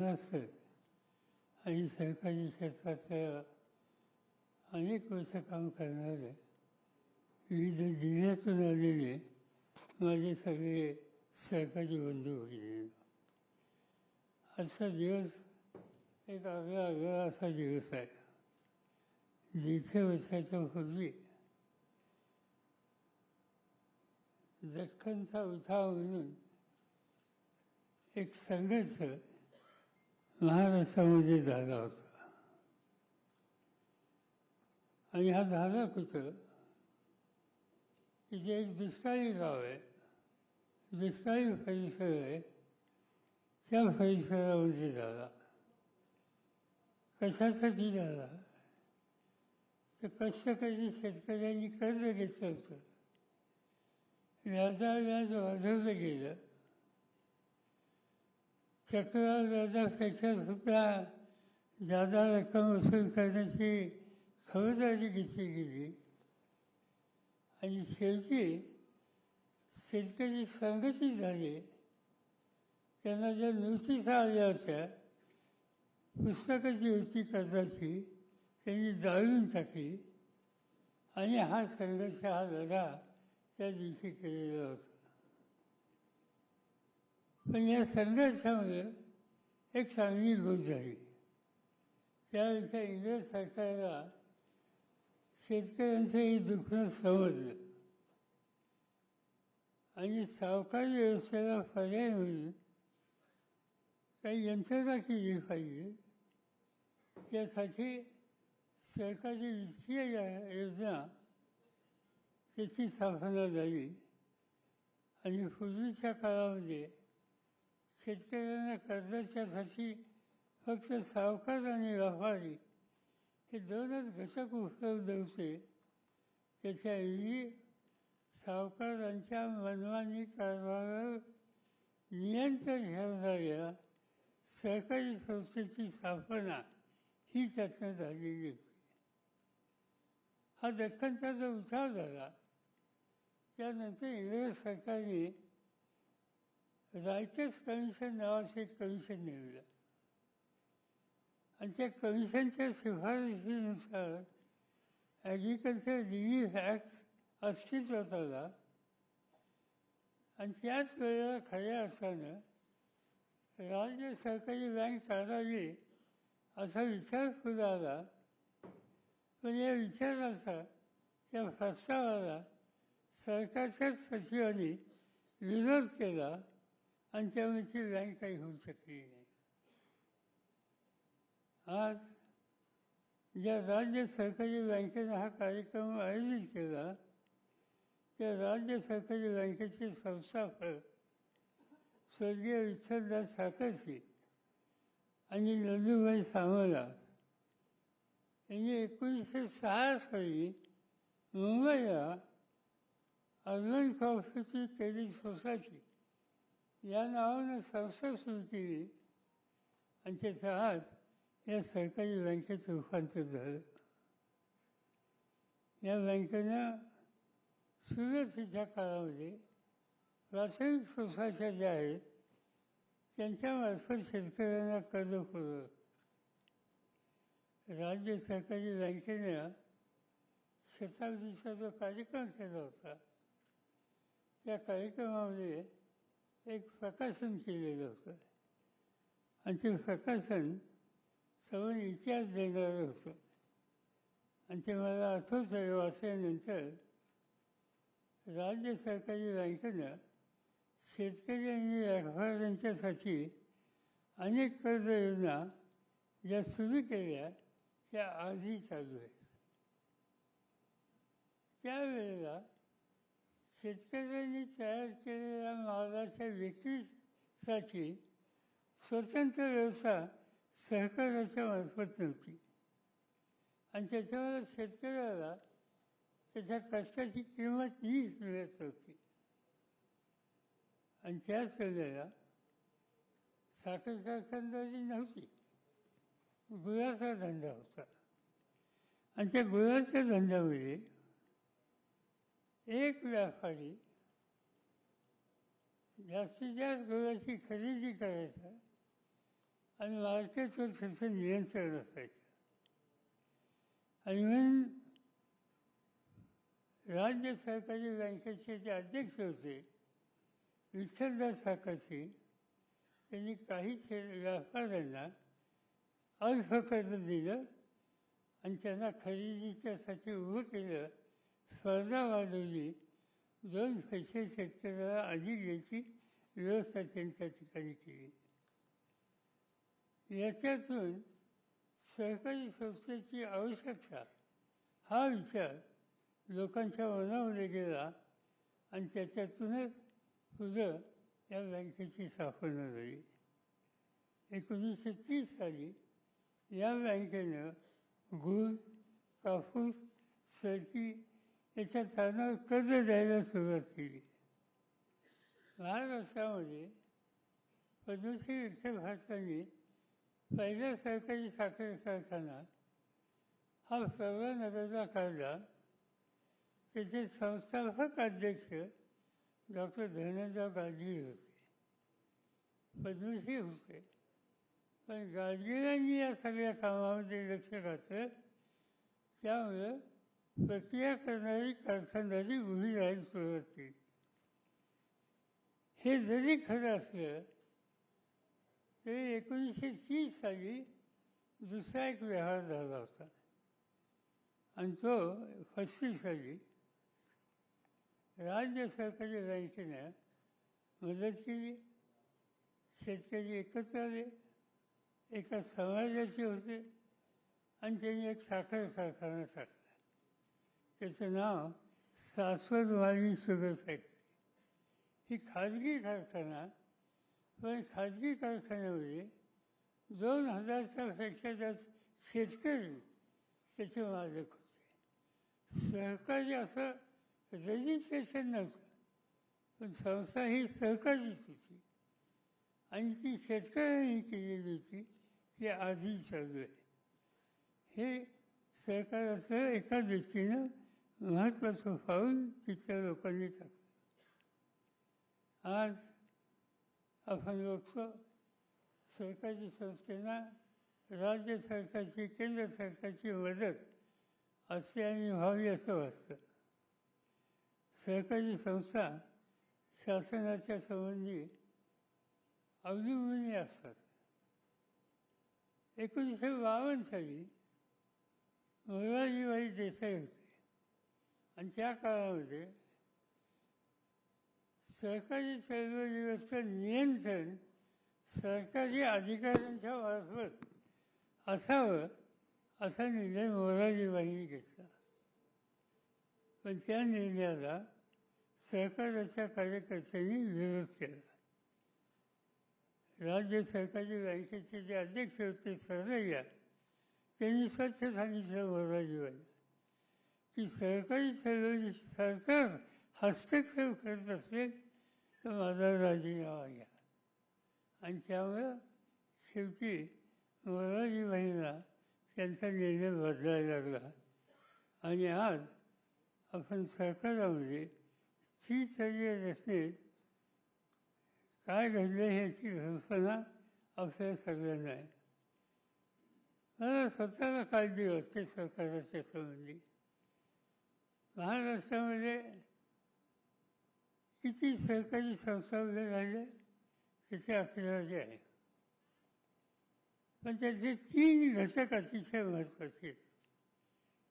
असतं आणि सरकारी क्षेत्रातल्या अनेक वर्ष काम करणारे विविध जिल्ह्यातून आलेले माझे सगळे सरकारी बंधू वगैरे. आजचा दिवस एक आगळा आगळा असा दिवस आहे. 150 वर्षाच्या पूर्वी दख्खनचा उठाव म्हणून एक संघर्ष महाराष्ट्रामध्ये झाला होता. आणि हा झाला कुठं? इथे एक दुष्काळी गाव आहे, दुष्काळी परिसर आहे, त्या परिसरामध्ये झाला. कशासाठी झाला? तर कष्टकरी शेतकऱ्यांनी कर्ज घेतलं होतं, व्याजाव्याज वाढवलं गेलं. चक्रवाढ व्याजापेक्षा सुद्धा जादा रक्कम वसूल करण्याची खबरदारी घेतली गेली. आणि शेवटी शेतकरी संघटित झाले. त्यांना ज्या नोटिसा आल्या होत्या पुस्तकाची होती कर्जाची, त्यांनी जाळून टाकली. आणि हा संघर्ष, हा लढा त्या दिवशी केलेला होता. पण या संघर्षामध्ये एक चांगली गोष्ट झाली. त्यावेळेच्या इंग्रज सरकारला शेतकऱ्यांचंही दुःख समजलं आणि सावकारी व्यवस्थेला पर्याय म्हणून काही यंत्रणा केली पाहिजे. त्यासाठी सरकारी वित्तीय योजना त्याची स्थापना झाली. आणि पूर्वीच्या काळामध्ये शेतकऱ्यांना कर्जाच्यासाठी फक्त सावकार आणि व्यापारी हे दोनच घटक उपलब्ध होते. त्याच्याऐवजी सावकारांच्या मनमानी कारभारावर नियंत्रण ठेवणाऱ्या सरकारी संस्थेची स्थापना ही त्यातनं झालेली होती. हा दख्खनचा जो उठाव झाला त्यानंतर इंग्रज सरकारने रायटर्स कमिशन नावाचं एक कमिशन नेमलं. आणि त्या कमिशनच्या शिफारशीनुसार ॲग्रिकल्चर रिलीफ ॲक्ट अस्तित्वात आला. आणि त्याच वेळेला खऱ्या अर्थानं राज्य सरकारी बँक काढावी असा विचार सुद्धा आला. पण या विचाराचा, त्या प्रस्तावाला सरकारच्याच सचिवांनी विरोध केला आणि त्यामुळे ती बँक काही होऊ शकली नाही. आज ज्या राज्य सरकारी बँकेनं हा कार्यक्रम आयोजित केला त्या राज्य सरकारी बँकेचे संस्थापक स्वर्गीय विठ्ठलदास साखरशी आणि नंदुभाई सामला यांनी 1906 साली मुंबईला अर्बन कोऑपरेटिव्ह क्रेडिट सोसायटी या नावानं संस्था सुरू केली. आणि त्याचा आज या सरकारी बँकेचं रूपांतर झालं. या बँकेनं सुरुवातीच्या काळामध्ये प्राथमिक सोसायट्या ज्या आहेत त्यांच्यामार्फत शेतकऱ्यांना कर्ज पुरवलं. राज्य सरकारी बँकेनं शताब्दीचा जो कार्यक्रम केला होता त्या कार्यक्रमामध्ये एक प्रकाशन केलेलं होतं. आणि ते प्रकाशन सवन इतिहास देणारं होतं. आणि ते मला आठवतं वाचल्यानंतर राज्य सरकारी बँकेनं शेतकरी आणि व्यापाऱ्यांच्यासाठी अनेक कर्ज योजना ज्या सुरू केल्या त्या आजही चालू आहेत. त्यावेळेला शेतकऱ्यांनी तयार केलेल्या मालाच्या विक्रीसाठी स्वतंत्र व्यवस्था सहकाराच्या मार्फत नव्हती. आणि त्याच्यावर शेतकऱ्याला त्याच्या कष्टाची किंमत नीट मिळत नव्हती. आणि त्याच वेळेला साखर कारखानदारी नव्हती, गुळाचा धंदा होता. आणि त्या गुळाच्या धंद्यामध्ये एक व्यापारी जास्तीत जास्त गुळाची खरेदी करायचा आणि मार्केटवर त्याचं नियंत्रण असायचं. आणि म्हणून राज्य सहकारी बँकेचे जे अध्यक्ष होते विठ्ठलदास साकाशी, त्यांनी काही व्यापाऱ्यांना अल्प कर्ज दिलं आणि त्यांना खरेदीच्यासाठी उभं केलं, स्पर्धा वाढवली, 2 पैसे शेतकऱ्याला अधिक द्यायची व्यवस्था त्यांच्या ठिकाणी केली. याच्यातून सहकारी संस्थेची आवश्यकता हा विचार लोकांच्या मनामध्ये गेला आणि त्याच्यातूनच पुढं या बँकेची स्थापना झाली. 1930 साली या बँकेनं गूळ, कापूस, सरकी याच्या स्थानावर कर्ज द्यायला सुरुवात केली. महाराष्ट्रामध्ये पद्मश्री विठ्ठल भारतांनी पहिला सरकारी साखर कारखाना हा प्रवरानगरला काढला. त्याचे संस्थापक अध्यक्ष डॉक्टर धनंजय गाडगीळ होते, पद्मश्री होते. पण गाडगीळांनी या सगळ्या कामामध्ये लक्ष घातलं, त्यामुळं प्रक्रिया करणारी कारखानदारी उभी राहायला सुरुवात केली. हे जरी खरं असलं तरी 1930 साली दुसरा एक व्यवहार झाला होता आणि तो 35 साली राज्य सहकारी बँकेनं मदत केली. शेतकरी एकत्र आले, एका समाजाचे होते आणि त्यांनी एक साखर कारखाना टाकला. त्याचं नाव शाश्वत वाणी शुगर फॅक्टरी. ही खाजगी कारखाना, पण खाजगी कारखान्यामध्ये 2000च्या पेक्षा जास्त शेतकरी त्याचे मालक होते. सहकारी असं रजिस्ट्रेशन नव्हतं, पण संस्था ही सहकारीच होती आणि ती शेतकऱ्यांनी केलेली होती. ती आधी चालू आहे. हे सहकाराचं एका दृष्टीनं महत्त्वाचं पाऊल तिथल्या लोकांनी टाकलं. आज आपण बघतो सरकारी संस्थेला राज्य सरकारची, केंद्र सरकारची मदत असते आणि व्हावी असं वाटतं. सहकारी संस्था शासनाच्या संबंधी अवलंबून असतात. 1952 साली मोरारजीभाई देसाई होते आणि त्या काळामध्ये सहकारी चळवळीवरचं नियंत्रण सरकारी अधिकाऱ्यांच्या मार्फत असावं असा निर्णय मोरारजीभाईंनी घेतला. पण त्या निर्णयाला सहकाराच्या कार्यकर्त्यांनी विरोध केला. राज्य सहकारी बँकेचे जे अध्यक्ष होते सरय्या, त्यांनी स्वच्छ सांगितलं मोरारजीभाईंना की सहकारी चळवळी सरकार हस्तक्षेप करत असेल तर माझा राजीनामा घ्या. आणि त्यामुळं शेवटी मोरारजीभाईंना त्यांचा निर्णय बदलायला लागला आणि आज आपण सरकारामध्ये 30 रचनेत काय घडलं ह्याची कल्पना आपल्या सगळ्यांना आहे. मला स्वतःला काळजी वाटते सरकाराच्या संबंधी. महाराष्ट्रामध्ये किती सरकारी संस्था उभे राहिले त्याचे आकडेवारी आहे. पण त्याचे 3 घटक अतिशय महत्त्वाचे आहेत.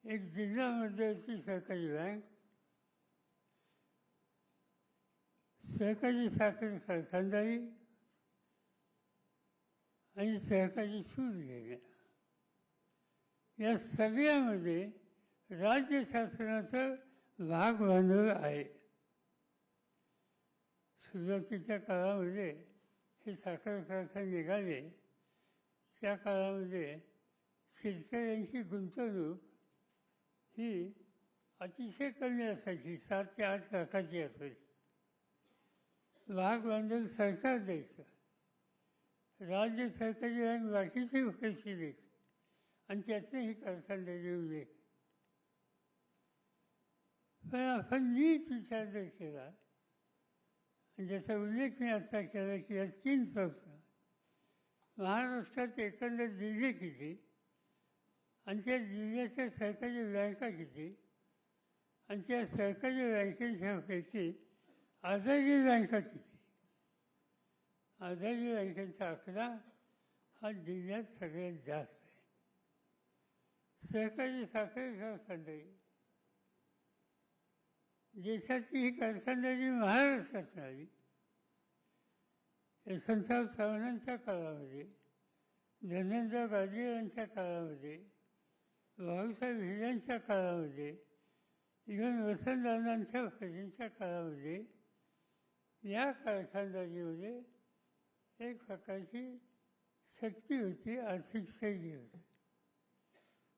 एक जिल्हा मध्यवर्ती सहकारी बँक, सहकारी साखर कारखानदारी आणि सहकारी सूत घेणे. या सगळ्यामध्ये राज्य शासनाचं भाग भांडवल आहे. सुरुवातीच्या काळामध्ये हे साखर कारखाने निघाले, त्या काळामध्ये शेतकऱ्यांची गुंतवणूक ही अतिशय कमी असायची, 7 ते 8 लाखाची असायची. भाग भांडवल सरकार द्यायचं, राज्य सरकारी बँक बाकीचे पैसे द्यायचे आणि त्यातनं ही कारखानदारी उभी. पण आपण नीट विचार जर केला, ज्याचा उल्लेख मी आता केला की या 3 संस्था महाराष्ट्रात एकंदर जिल्हे किती आणि त्या जिल्ह्याच्या सरकारी बँका किती आणि त्या सरकारी बँकेच्यापैकी आजारी बँका किती. आजारी बँकेचा आकडा हा जिल्ह्यात सगळ्यात जास्त आहे. सहकारी साखर कारखानदारी देशाची ही कारखानदारी महाराष्ट्रात आली. यशवंतराव चव्हाणांच्या काळामध्ये, धर्मेंद्र गाडगे यांच्या काळामध्ये, भाऊसाहेब हिऱ्यांच्या काळामध्ये, इव्हन वसंतदादांच्या फजींच्या काळामध्ये या कारखानदारीमध्ये एक प्रकारची शक्ती होती, आर्थिक स्थैर्य होती.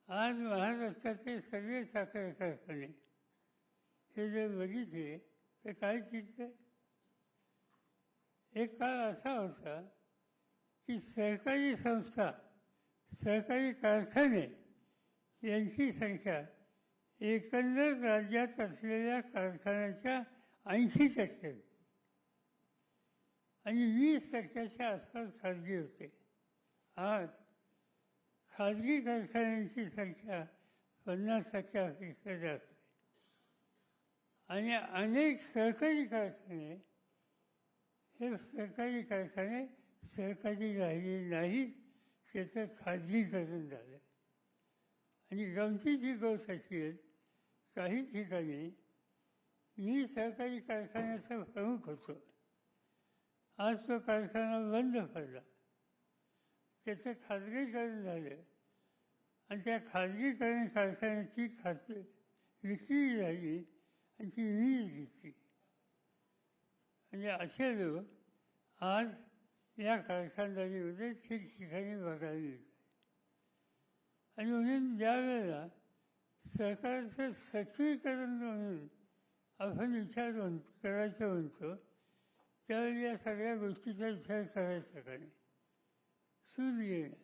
आज महाराष्ट्रातले सगळे साखर कारखाने हे जर बघितले तर काय दिसतं. एक काळ असा होता की सरकारी संस्था, सरकारी कारखाने यांची संख्या एकंदर राज्यात असलेल्या कारखान्याच्या 80% आणि 20% आसपास खाजगी होते. आज खाजगी कारखान्यांची संख्या 50%पेक्षा जास्त आहे आणि अनेक सरकारी कारखाने हे सरकारी कारखाने सरकारी राहिले नाहीत, त्याचं खाजगीकरण झालं. आणि गमतीची गोष्ट अशी आहे, काही ठिकाणी मी सरकारी कारखान्याचा प्रमुख होतो. आज तो कारखाना बंद पडला, त्याचं खाजगीकरण झालं आणि त्या खाजगीकरण कारखान्याची विक्री झाली आणि ती वीज घेतली. म्हणजे असे लोक आज या कारखानदारीमध्ये ठिकठिकाणी बघायला मिळतात. आणि म्हणून ज्यावेळेला सरकारचं सक्रियकरण म्हणून आपण विचार करायचं म्हणतो त्यावेळी या सगळ्या गोष्टीचा विचार करायचा का नाही. सूज घेणं.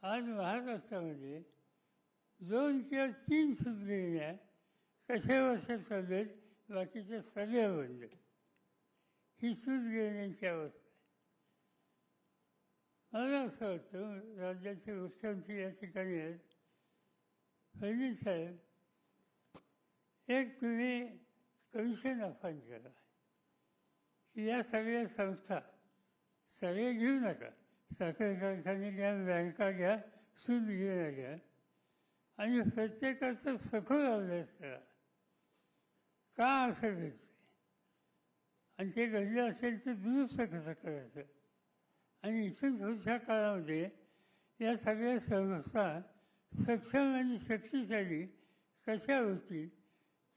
आज महाराष्ट्रामध्ये 2 किंवा 3 सूज घेण्या कशा वर्षात चालू आहेत, बाकीच्या सगळ्या बंद. ही सूज घेण्याची अवस्था आहे. मला असं वाटतं राज्याचे मुख्यमंत्री या ठिकाणी आहेत, फडणवीस साहेब, एक तुम्ही कमिशन अपॉइंट करा की या सगळ्या संस्था सगळे घेऊ नका, साखर कारखाने घ्या, बँका घ्या, सूद घेणं घ्या आणि प्रत्येकाचा सखोल अभ्यास करा का असं घडतं आणि ते घडलं असेल तर दुरुस्त कसं करायचं. आणि इथून पुढच्या काळामध्ये या सगळ्या संस्था सक्षम आणि शक्तिशाली कशा होतील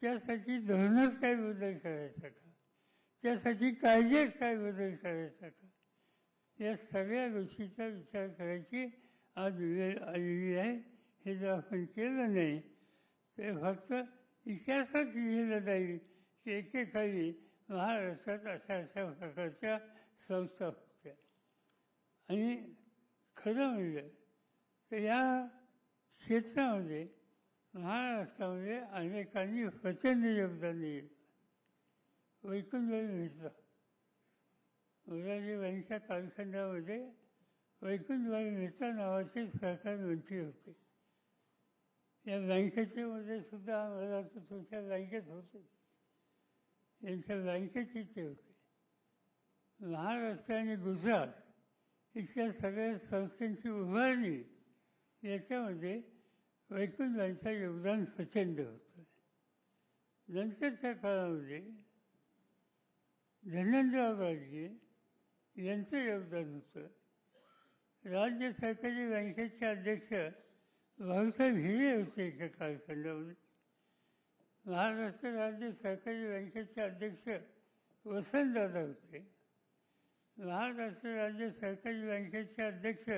त्यासाठी धोरणात काय बदल करायचा का, त्यासाठी कायद्यात काय बदल करायचा का, या सगळ्या गोष्टीचा विचार करायची आज वेळ आलेली आहे. हे जर आपण केलं नाही तर फक्त इतिहासात लिहिलं जाईल की एकेकाळी महाराष्ट्रात अशा अशा प्रकारच्या संस्था होत्या. आणि खरं म्हणजे तर या क्षेत्रामध्ये महाराष्ट्रामध्ये अनेकांनी प्रचंड योगदान दिलं. वैकुंठभाई मिश्रा, मोरारजीभाईंच्या कालखंडामध्ये वैकुंठभाई मिश्रा नावाचे सरकार मंत्री होते. या बँकेमध्ये सुद्धा मला तर तुमच्या बँकेत होते, यांच्या बँकेत ते होते. महाराष्ट्र आणि गुजरात इथल्या सगळ्या संस्थांची उभारणी याच्यामध्ये वैकुंठभाईंचं योगदान प्रचंड होतं. नंतरच्या काळामध्ये धर्मेंद्रराव गाडगे यांचं योगदान होतं. राज्य सरकारी बँकेचे अध्यक्ष भाऊसाहेब हिरे होते एका कालखंडामध्ये. महाराष्ट्र राज्य सहकारी बँकेचे अध्यक्ष वसंतदादा होते. महाराष्ट्र राज्य सहकारी बँकेचे अध्यक्ष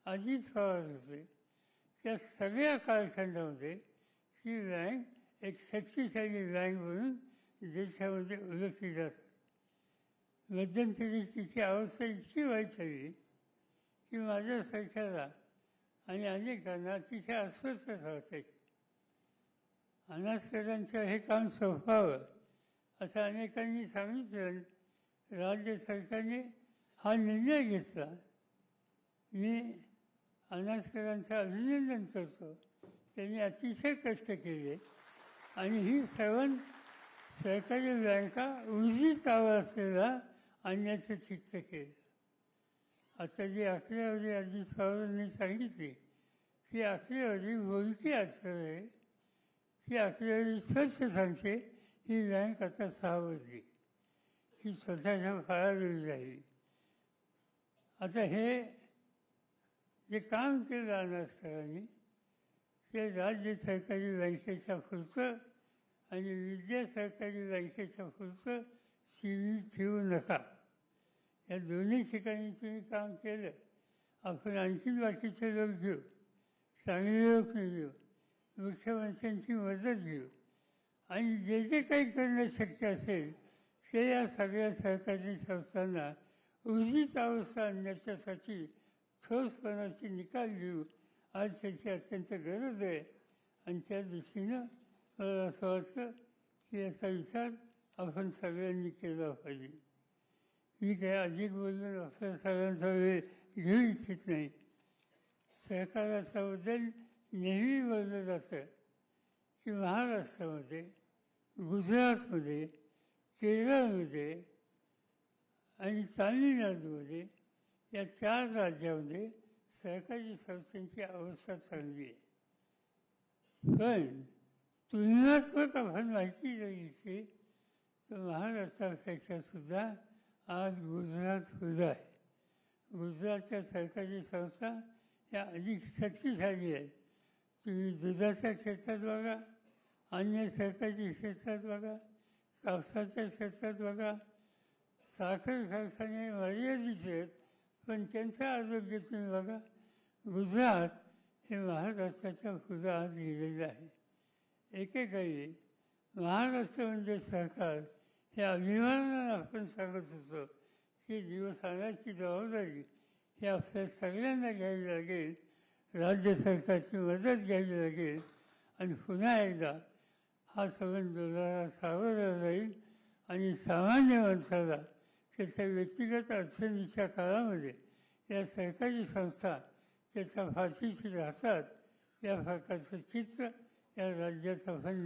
अजित पवार होते. त्या सगळ्या कालखंडामध्ये ती बँक एक शक्तिशाली बँक म्हणून देशामध्ये ओळखली जाते. मध्यंतरी तिची अवस्था इतकी वाईट झाली की माझ्यासारख्याला आणि अनेकांना तिथे अस्वस्थता होते. अनाथकरांचं हे काम सोपवावं असं अनेकांनी सांगितलं. राज्य सरकारने हा निर्णय घेतला मी अनासकरांचं अभिनंदन करतो. त्यांनी अतिशय कष्ट केले आणि ही सरकारी बँका उजवी तावं असलेला आणण्याचं चित्त केलं. आता जी आकडेवारी अजित पवारांनी सांगितली ती आकडेवारी बोलकी असते, ती आकडेवारी स्वच्छ सांगते ही बँक आता सावरली, ही स्वतःच्या फळावेळी राहिली. आता हे जे काम केलं अनासकरांनी ते राज्य सरकारी बँकेच्या पुरतं आणि विद्या सरकारी बँकेच्या पुरतं सीमित ठेवू नका. या दोन्ही ठिकाणी तुम्ही काम केलं. आपण आणखीन बाकीचे लोक घेऊ, चांगले लोक घेऊ, मुख्यमंत्र्यांची मदत घेऊ आणि जे जे काही करणं शक्य असेल ते या सगळ्या सरकारी संस्थांना उर्जित अवस्था आणण्याच्यासाठी ठोसपणाचे निकाल देऊ. आज त्याची अत्यंत गरज आहे आणि त्या दृष्टीनं मला असं वाटतं की याचा विचार आपण सगळ्यांनी केला पाहिजे. मी काय अधिक बोलून आपल्या सगळ्यांचा वेळ घेऊ इच्छित नाही. सरकाराच्याबद्दल नेहमी बोललं जातं की महाराष्ट्रामध्ये, गुजरातमध्ये, केरळमध्ये आणि तामिळनाडूमध्ये या 4 राज्यामध्ये सरकारी संस्थांची अवस्था चांगली आहे. पण तुलनात्मक आपण माहिती जर घेतली तर महाराष्ट्रापेक्षा सुद्धा आज गुजरात पुढं आहे. गुजरातच्या सरकारी संस्था या अधिक शक्तिशाली आहेत. तुम्ही दुधाच्या क्षेत्रात बघा, अन्य सरकारी क्षेत्रात बघा, कापसाच्या क्षेत्रात बघा, साखर कारखाने मर्यादित आहेत पण त्यांचं आरोग्य तुम्ही बघा. गुजरात हे महाराष्ट्राच्या पुढं आज गेलेलं आहे. एकेकाळी महाराष्ट्र म्हणजे सरकार हे अभिमानानं आपण सांगत होतो की दिवस आणायची जबाबदारी ही आपल्या सगळ्यांना घ्यावी लागेल, राज्य सरकारची मदत घ्यावी लागेल आणि पुन्हा एकदा हा संबंध सावरला जाईल आणि सामान्य माणसाला त्याच्या व्यक्तिगत अडचणीच्या काळामध्ये या सरकारी संस्था त्याच्या फाशीशी राहतात या प्रकारचं चित्र या राज्यात आपण